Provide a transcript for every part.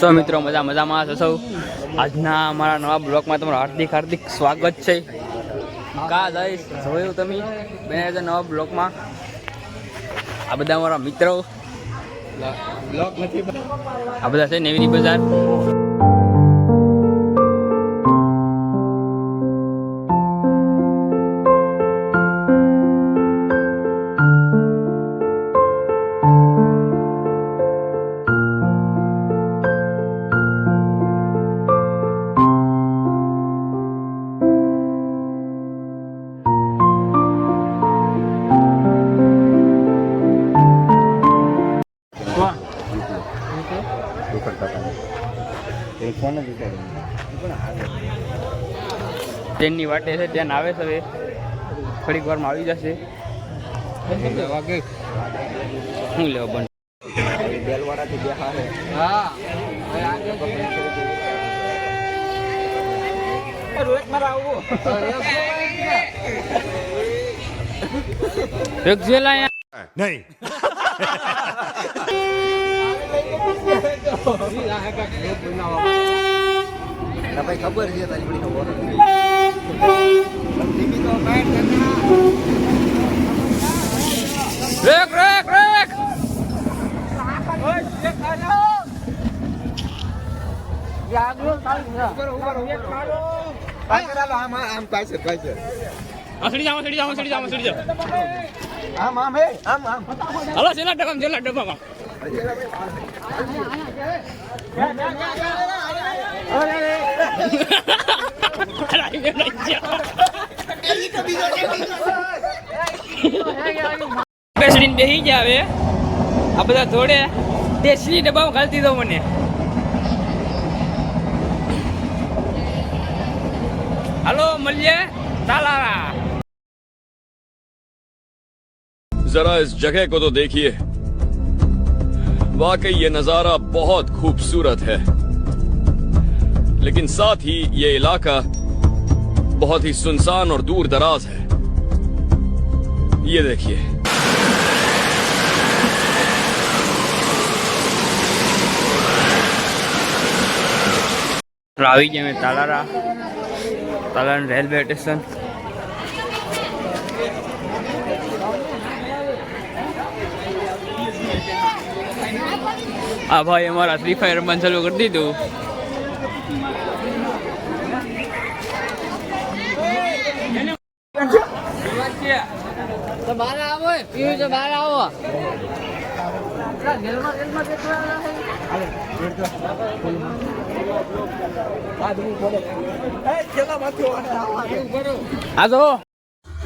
તો મિત્રો મજામાં છો સૌ. આજના અમારા નવા બ્લોગમાં તમારું હાર્દિક સ્વાગત છે. કા જઈશ જોયું તમે બને નવા બ્લોગમાં. આ બધા અમારા મિત્રો આ બધા છે નેવી બજાર. ટ્રેનની વાટે છે, ટ્રેન આવે છે, હવે થોડીક વારમાં આવી જશે. શું લેવા બંધ નહીં ભાઈ ખબર છે તારી બડી રેક રેક રેક ડબ્બામાં બેસી જાવે. આ બધા થોડે દેશી ડબ્બામાં ઘાલતી દો મને. હાલો મળીએ તાલારા. जरा इस जगह को तो देखिए, वाकई ये नजारा बहुत खूबसूरत है, लेकिन साथ ही ये इलाका बहुत ही सुनसान और दूर दराज है. ये देखिए. આવી ગયા મેં તાલારા રેલવે સ્ટેશન. આ ભાઈ અમારા ફ્રી ફાયર રમવાનું ચાલુ કરી દીધું.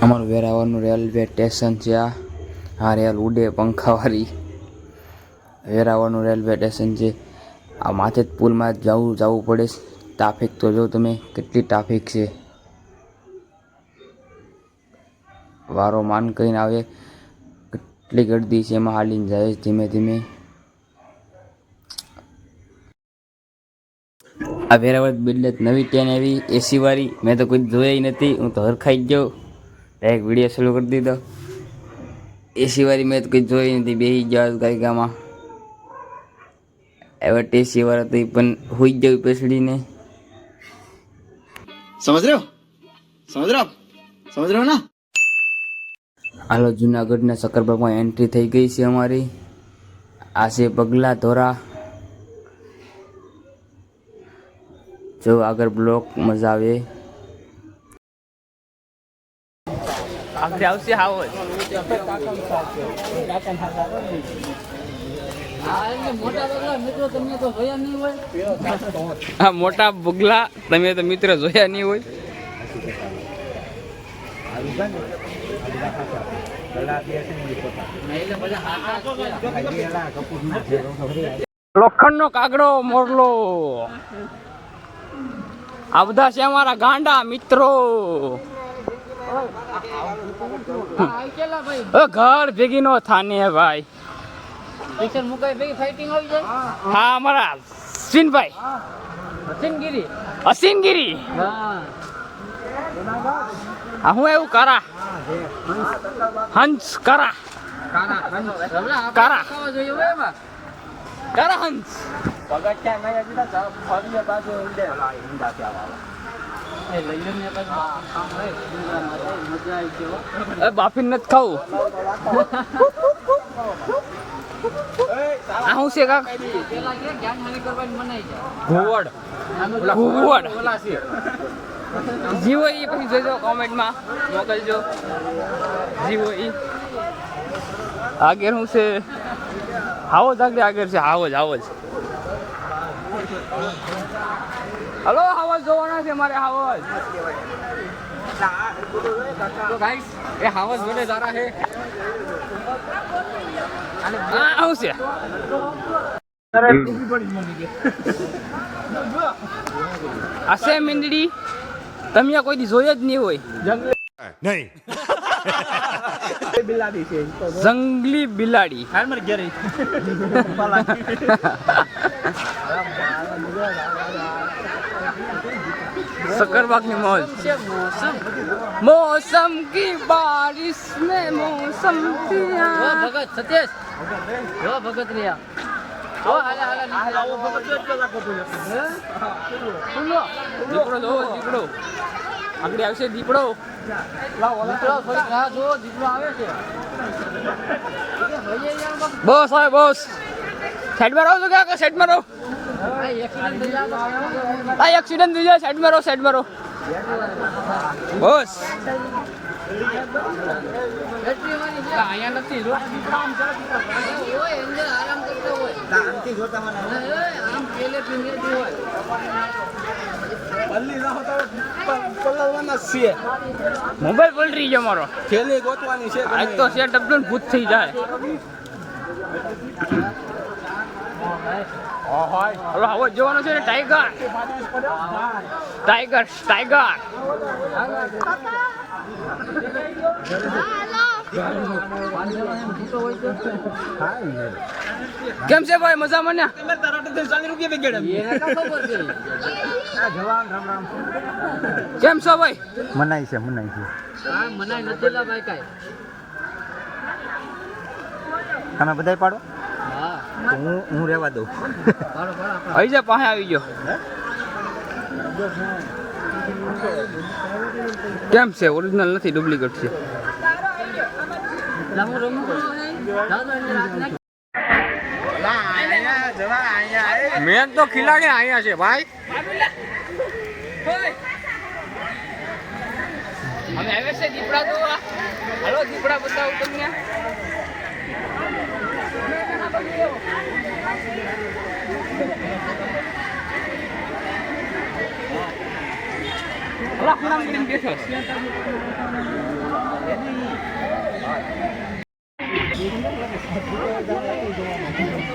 અમારું વેરાવળનું રેલવે સ્ટેશન છે. આ રેલ ઉડે પંખાવાળી વેરાવળનું રેલવે સ્ટેશન છે. આ માથે જ પુલમાં જવું પડે. ટ્રાફિક તો જો તમે કેટલી ટ્રાફિક છે. વારો માન કરીને આવે કેટલી ગર્દી છે. એમાં હાલીને જાય ધીમે ધીમે. આ વેરાવળ બદલે નવી ટ્રેન આવી એસી વાળી. મેં તો કોઈ જોઈ નથી. હું તો હરખાઈ જ ગયો. એક વિડીયો ચાલુ કરી દીધો. એસી વાળી મેં તો કોઈ જોઈ નથી. બેસી જાવ ગાયકામાં. એવા ટેસી વાળા તો પણ હોઈ જવું પેસડીને. સમજ રહ્યો ના. હાલો જુનાગઢના સક્કરબાગમાં એન્ટ્રી થઈ ગઈ છે અમારી. આ છે પગલા ધોરા. જો આગળ બ્લોક મજા આવે. આવશે મોટા બગલા તમે તો મિત્ર જોયા નહીં હોય. લોખંડનો કાગડો મોરલો. આ બધા છે અમારા ગાંડા મિત્રો. ઘર ભેગી નો થાને ભાઈ. હા અમારા અશ્વિનભાઈ અસીનગીરી. હું એવું કરા હંસ કરા કરા હંસ બાફી નથી ખાવું. આ શું છે કાક? ઘુવડ. ઘુવડ જીવો ઈ પછી જોજો કોમેન્ટમાં મોકલજો. જીવો ઈ આગળ શું છે? હાવજ આગળ છે. હાવજ. હલો હાવજ જોવાના છે મારે. હાવજ તો ગાઈસ એ હાવજ જોડે જારા છે. અને આ શું છે? આ છે મીંદડી. તમે કોઈ દી જોઈ જ નહીં હોય. નહીં. જંગલી બિલાડી. शकरबाग ની मौज. मौसम की बारिश में मौसम पिया. भगत सतेश भगत रिया દીપડો જો. દીપડો આગળ આવશે. દીપડો બોસ હોય બોસ. સાઈડમાં રહો છો ક્યાં? સાઈડમાં રહો. એક્સિડન્ટ થઈ જાય. સાઈડમાં રહો. બોસ અહીંયા નથી. મોબાઈલ પલટી ગયો મારો. આજ તો સેટઅપ નું ભૂત થઈ જાય. હલો હવે જોવાનું છે ને. ટાઈગર. કેમ છે ભાઈ? મજામાં ને? કેમ છો ભાઈ? મનાઈ છે. મનાઈ નથી લા ભાઈ કાઈ. તમે બધાય પાડો. હા તો હું રહેવા દઉં. આવી જા. પાસે આવી ગયો. કેમ છે? ઓરિજિનલ નથી, ડુપ્લિકેટ છે. મેન તો ખિલાડી અહીંયા છે ભાઈ. અમે આવે છે દીપડા તો. હાલો દીપડા બતાવું તમને.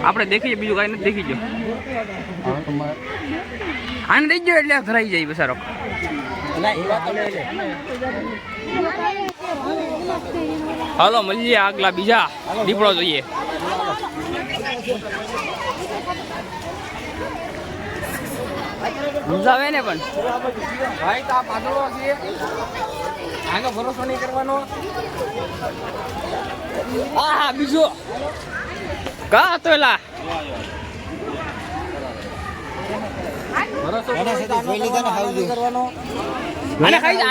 આપણે દેખીએ, બીજું કઈ નથી. દેખી ગયો. આને દઈ ગયો એટલે ધરાઈ જાય બસારો. હાલો મળીએ આગલા બીજા દીપડો જોઈએ. સમજાવે ને પણ ભાઈ તો આ પાતળો છે. આનો ભરોસો નહીં કરવાનો. હા બીજો કા તો એલા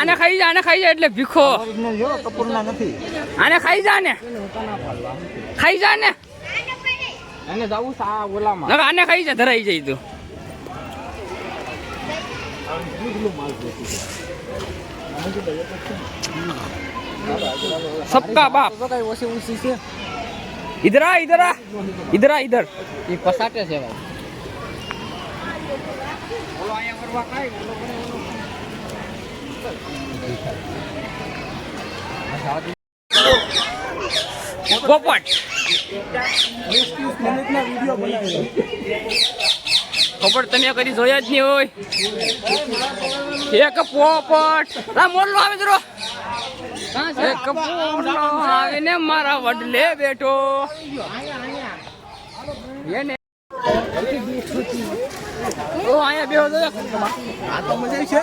આને ખાઈ જા એટલે ભીખો. આને ખાઈ જા ને. આને જાવું સા ઓલામાં. આને ખાઈ જા. ધરાઈ જાય તું. सबका बाप. इधर आ. ये पसाटे से भाई. પોપટ ખબર તમે કદી જોયા જ નહીં હોય. એક પોપટ મોરલો આવે જરો. એક પોપટો આવીને મારા વડલે બેઠો. એને ઓ આયા બેહો તો. આ તો મજા છે.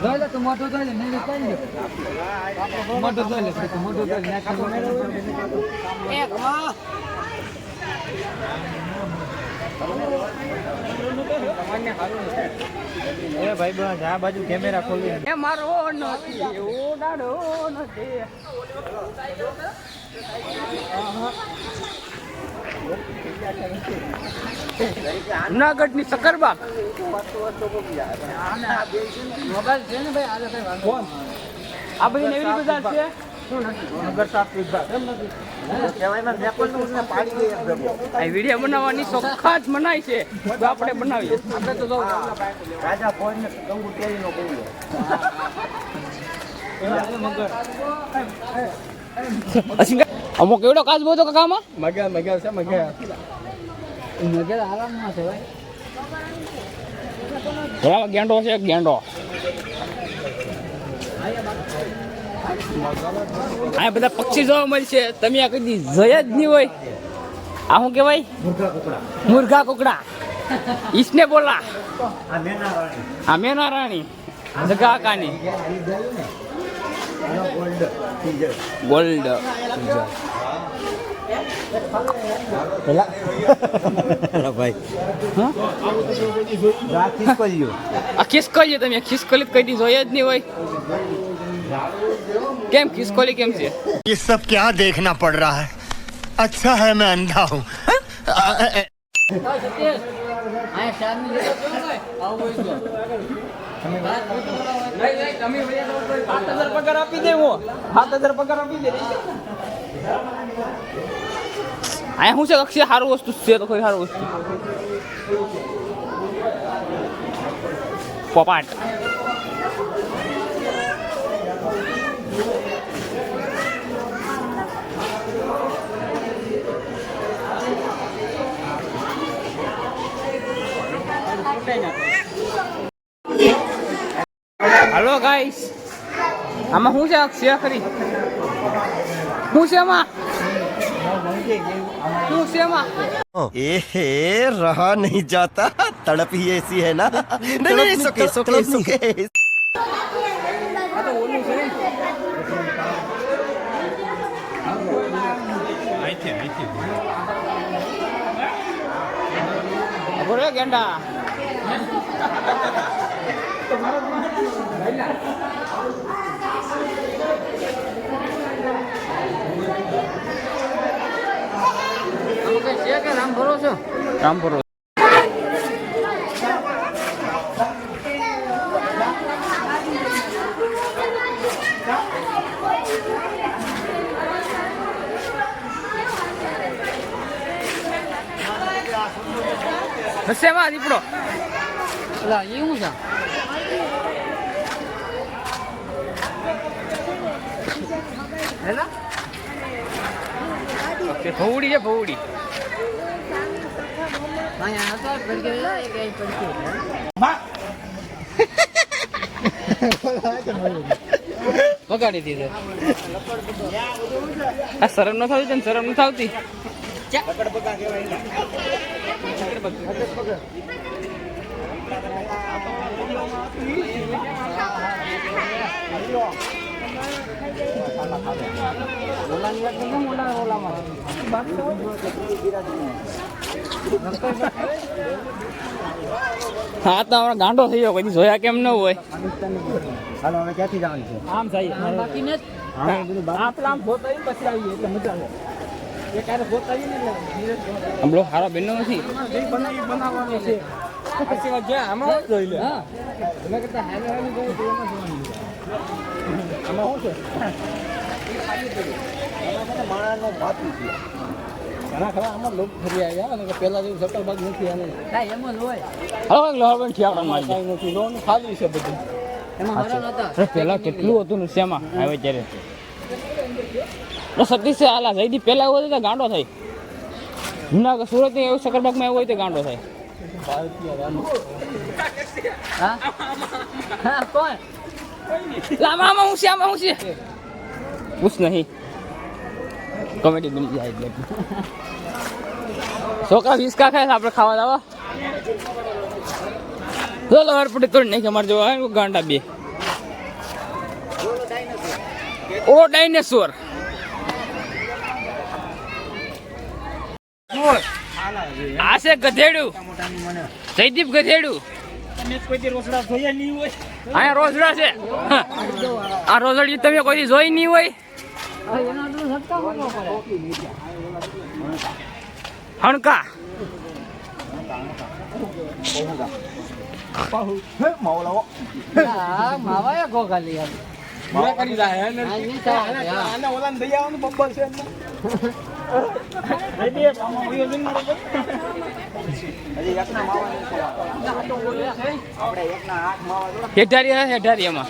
જોઈ લે તું મોટું જોઈ લે નહીં કઈ લે મોટું જોઈ લે તું મોટું જોઈ લે એક માં એ ભાઈ બસ આ બાજુ કેમેરા ખોલી એ મારો નથી ઉડાડો નથી જુનાગઢ ની સકરબાગ મોબાઈલ છે ને ભાઈ આજે કઈ વાંધો આ બધી નવી બજાર છે નગર સાફ વિભાગ કહેવાયમાં મેકોલનું ને પાડી દે એક ભેગો આ વિડીયો બનાવવાની શોખાત મનાય છે તો આપણે બનાવીએ આપણે તો જો રાજા ફોન ને ગંગુ તેરી નો બોલ્યો અમુક એવડો કાચ બોતો કાકામાં મગા મગા છે મગા નજર આરામમાં છે ભાઈ થોડા ગેંડો છે ગેંડો આ બધા પક્ષી જોવા મળશે તમે આ કદી જોયા જ નહીં હોય આ શું કહેવાય મુર્ગા કુકડા ઈસને બોલા આ મેના રાણી આ મેના રાણી જગા કાની ગોલ્ડ ટીજર ગોલ્ડ પેલા ભાઈ હા રા ખિસકોલ્યો આ ખિસકોલી તમે ખિસકોલી કદી જોયા જ નહીં હોય કેમ ખિસકોલી કેમ છે ये सब क्या देखना पड़ रहा है अच्छा है मैं अंधा हूँ આ શાદની જગ્યા કેવું હોય આવું હોય તો નહીં તમે 7000 પગાર આપી દે હું 7000 પગાર આપી દે આ શું છે અક્ષય સારું વસ્તુ છે તો કોઈ સારું વસ્તુ પોપાટ हेलो गाइस આમાં શું છે અક્ષય ખરી શું છે આમાં શું છે આમાં ए रहा नहीं जाता तड़प ही ऐसी है ना नहीं नहीं सुके सुके सुके બોલે ગેંડા છે કે રામ ભરોસો રામપુર હસેમાં દીપડો અલા એ હું છે હેલા ઓકે ભવડી છે ભવડી અહીંયા હતો પડકે એક એક પડકે વગાડી દીધો આ શરમ ન થતી તને શરમ ન થતી હા તો હમણાં ગાંડો થઈ ગયો પછી જોયા કેમ ન હોય હાલો હવે ક્યાંથી જવાનું છે આમ થઈ બાકી ને આપણા આમ ફોટ આવી પછી આવીએ એટલે મજા આવે એ ક્યારે ફોટ આવી ને હમણો હારો બેનનો નથી બનાવવાનો છે પછી વાત જ્યાં આમાં જોઈ લે હા એના કરતા હારે હારે જોઈ તો એમાં જોવાનું આમાં શું છે માણાનો બાપુ છે ઘણા ખરા આમાં લોક ફરી આવ્યા અને પહેલા જેવું સકલબાગ નથી આને કાઈ એમ જ હોય હવે લોહરબેન ઠિયાવડા મારી કાંઈ નથી લોન ખાલી છે બધું એમાં હરણ હતા અરે પહેલા કેટલું હતું ને શેમાં આવે ત્યારે સતીશ આલા જઈથી પહેલા એવું હતું તો ગાંડો થાય જુનાગઢ સુરત ની એવું સકરબાગમાં એવું હોય તો ગાંડો થાય હા હા કોણ લાંબામાં હું છે આમાં હું છે પૂછ નહીં કોમેડી બની જાય એટલે છોકરા 20 કા ખાય આપણે ખાવા દાવા ચાલો હરપટી તોડી નાખી અમારે જો આ ગાંડા બે ઓ ડાયનેસોર આ છે ગધેડું જયદીપ ગધેડું અહીંયા રોજડા છે આ રોજડી તમે કોઈ જોઈ નહીં હોય હણકા માવાયા ગોગાલી પૂરા કરી જાય ને આને ઓલાને દઈ આવવાનું બબ્બર છે એટલે દઈ દે મામા હોય જન મારો હજી એકના માવા આપણે એકના આઠ માવા જોડા હેઠારી એમાં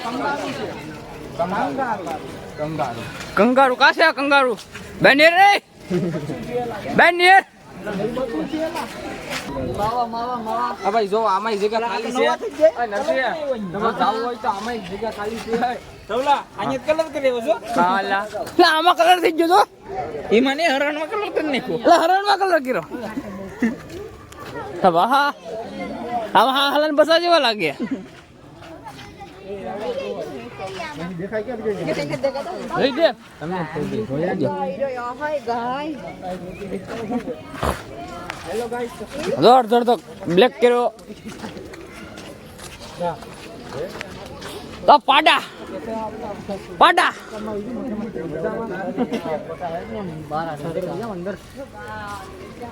કંગારું કા છે કંગારું બેનેર રે બેનેર આ ભાઈ જો આમાં જગ્યા ખાલી છે આ નરસિંહ તમે જાવ હોય તો આમાં જગ્યા ખાલી છે તવલા આને કલર કર્યો છો કાલા લા આમાં કલર થઈ ગયો તો ઈમાને હરણમાં કલર કરી નાખ્યો લા હરણમાં કલર કર્યો તો વાહ આમાં હલન બસા જેવા લાગે લઈ દે તમે જોર તો બ્લેક કર્યો તો પાડા પાડા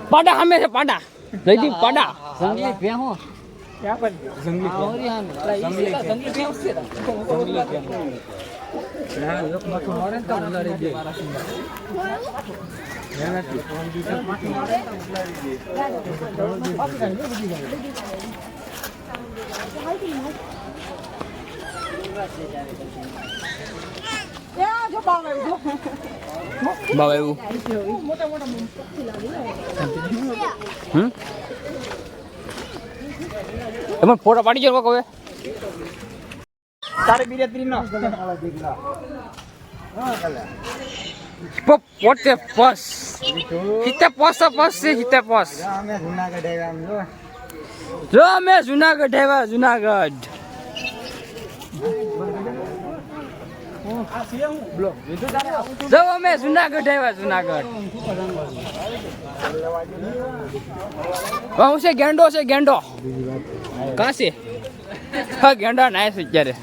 પાડા સામે છે પાડા જયદીપ પાડા જંગલી ભેહો ક્યાં પર જંગલી ભેહો છે ના એક મઠો મારે તો ઉલાડી દે બાબા એવું એમાં ફોટો પાડી ગયો હવે તારે બિરેત્રી નો પોતે પસ હિતે પસ છે હિતે પસ અમે જુનાગઢ આવ્યા આમ જો અમે જુનાગઢ આવ્યા જુનાગઢ જો અમે જુનાગઢ આવ્યા જુનાગઢ હું છે ગેંડો કા છે હા ગેંડા નાય છે અત્યારે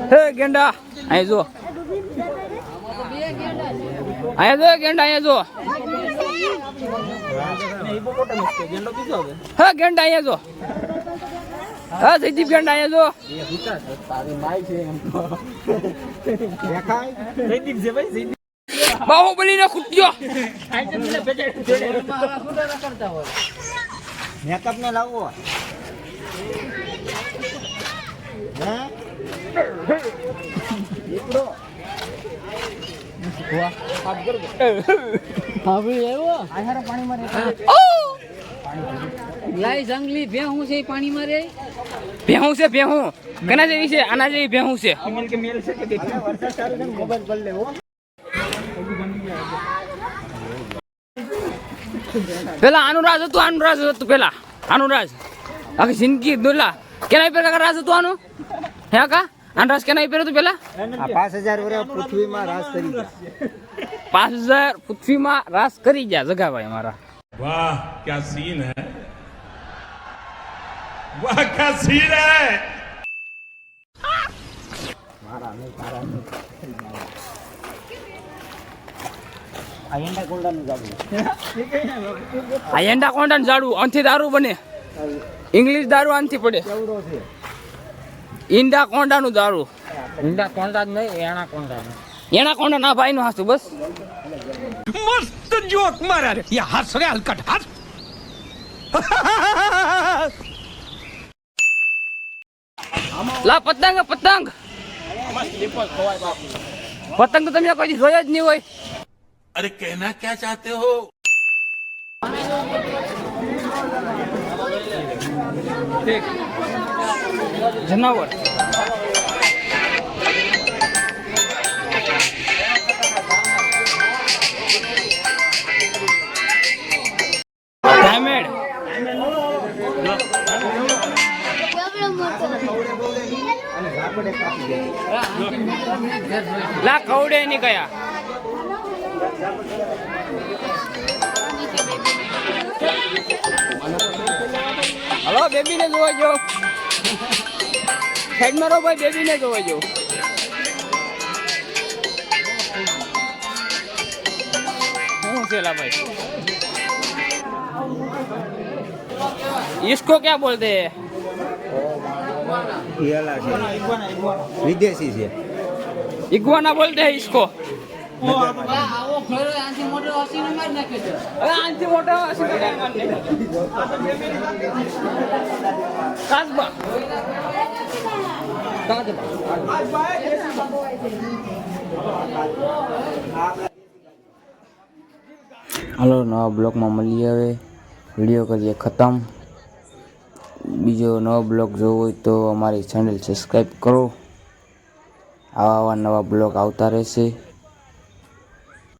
હે ગેંડા અહીં જો ગેંડા અહીંયા જો હા ગેંડા અહીંયા જો હા જયદીપ ગેંડા અહીંયા જો બાહુબલી ને ખૂટ્યો મેકઅપ ને લાવવો હે દીકરો જંગલી ભેહું છે પાણીમાં રે ભેહું છે ભેહું કના જેવી છે આના જેવી ભેહું છે વરસાદ ચાલુ છે મોબાઈલ પર લેવો પેલા આનુરાજ હતું પેલા આનુરાજ આખી જિંદગી દોલા કેના પેલા રાજ હતું આનું હે કા આનુરાજ કેના પેલું હતું પેલા 5000 વર્ષ પૃથ્વીમાં રાજ કરી ગયા 5000 પૃથ્વીમાં રાસ કરી ગયા જગાભાઈ અમારા वाह क्या सीन है वाह क्या सीन है આ એંડા કોંડા ઝાડુ આનથી દારૂ બને ઇંગ્લિશ દારૂ આનથી પડે ઈંડા કોંડા નું દારૂ ઊંડા કોંડા જ નહીં એના કોંડા ના ભાઈ નું હાસું બસ मस्त जोक मारा रे ये हंस रे हलकट हंस લા પતંગ પતંગ પતંગ તો તમે કોઈ જોયા જ નહીં હોય अरे कहना क्या चाहते हो જનાવર ડાયમંડ લા કવડે ની કયા હલો બેબી ને જોવા જો સાઈડ મારો ભાઈ બેબી ને જોવા જો શું છે લા ભાઈ इसको क्या बोलते हैं વિદેશી છે इग्वाना बोलते हैं इसको હાલો નવા બ્લોગમાં મળીએ હવે વિડીયો કરીએ ખતમ બીજો નવો બ્લોગ જોવો હોય તો અમારી ચેનલ સબસ્ક્રાઈબ કરો આવા નવા બ્લોગ આવતા રહેશે